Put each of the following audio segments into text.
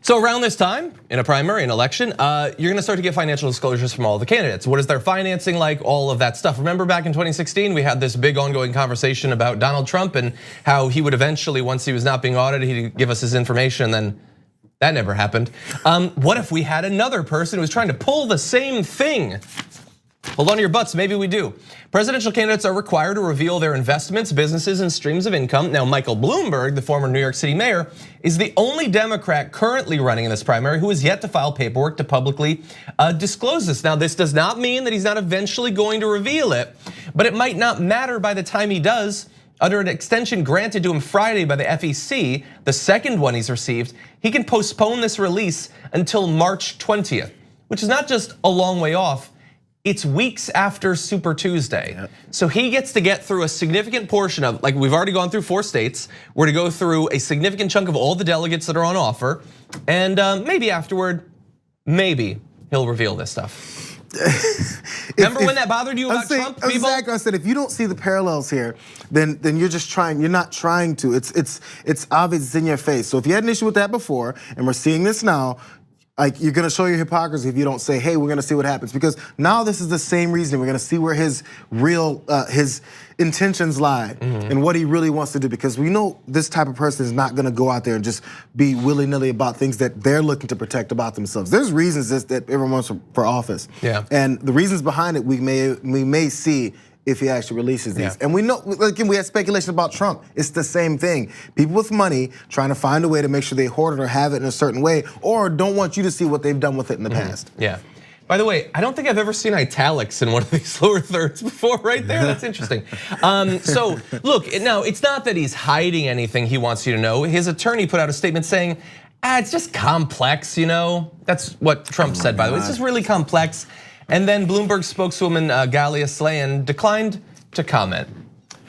So around this time, in a primary, an election, you're gonna start to get financial disclosures from all the candidates. What is their financing like, all of that stuff. Remember back in 2016, we had this big ongoing conversation about Donald Trump and how he would eventually, once he was not being audited, he'd give us his information, and then that never happened. What if we had another person who was trying to pull the same thing? Hold on to your butts, maybe we do. Presidential candidates are required to reveal their investments, businesses, and streams of income. Now, Michael Bloomberg, the former New York City mayor, is the only Democrat currently running in this primary who has yet to file paperwork to publicly disclose this. Now, this does not mean that he's not eventually going to reveal it, but it might not matter by the time he does. Under an extension granted to him Friday by the FEC, the second one he's received, he can postpone this release until March 20th, which is not just a long way off. It's weeks after Super Tuesday. Yep. So he gets to get through a significant portion of, like we've already gone through 4 states, we're to go through a significant chunk of all the delegates that are on offer, and maybe afterward, maybe he'll reveal this stuff. Remember when that bothered you about Trump, people? Exactly, I said if you don't see the parallels here, then you're just trying, you're not trying to. It's obvious, it's in your face. So if you had an issue with that before, and we're seeing this now, like you're gonna show your hypocrisy if you don't say, hey, we're gonna see what happens. Because now this is the same reason. We're gonna see where his real, his intentions lie and what he really wants to do. Because we know this type of person is not gonna go out there and just be willy-nilly about things that they're looking to protect about themselves. There's reasons that everyone wants for office. Yeah. And the reasons behind it we may see if he actually releases these. And we know, again, we had speculation about Trump. It's the same thing. People with money trying to find a way to make sure they hoard it or have it in a certain way, or don't want you to see what they've done with it in the past. Yeah. By the way, I don't think I've ever seen italics in one of these lower thirds before right there. That's interesting. So look, now it's not that he's hiding anything he wants you to know. His attorney put out a statement saying, it's just complex, you know? That's what Trump said, by the way. It's just really complex. And then Bloomberg spokeswoman Galia Slayan declined to comment.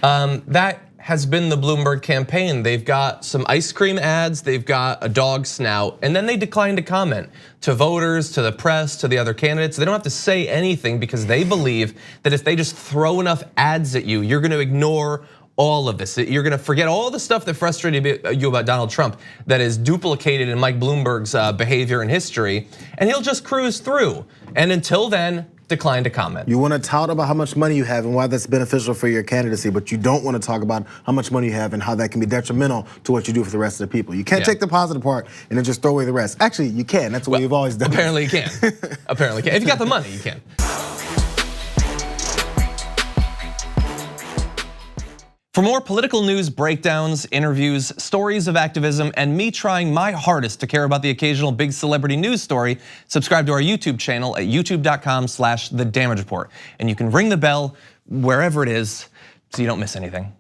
That has been the Bloomberg campaign. They've got some ice cream ads, they've got a dog snout, and then they decline to comment to voters, to the press, to the other candidates. They don't have to say anything because they believe that if they just throw enough ads at you, you're gonna ignore all of this. You're gonna forget all the stuff that frustrated you about Donald Trump that is duplicated in Mike Bloomberg's behavior and history, and he'll just cruise through. And until then, decline to comment. You wanna tout about how much money you have and why that's beneficial for your candidacy, but you don't wanna talk about how much money you have and how that can be detrimental to what you do for the rest of the people. You can't take the positive part and then just throw away the rest. Actually, you can, that's what we've always done. Apparently you can, apparently you can. If you got the money, you can. For more political news, breakdowns, interviews, stories of activism, and me trying my hardest to care about the occasional big celebrity news story, subscribe to our YouTube channel at youtube.com/thedamagereport. And you can ring the bell wherever it is so you don't miss anything.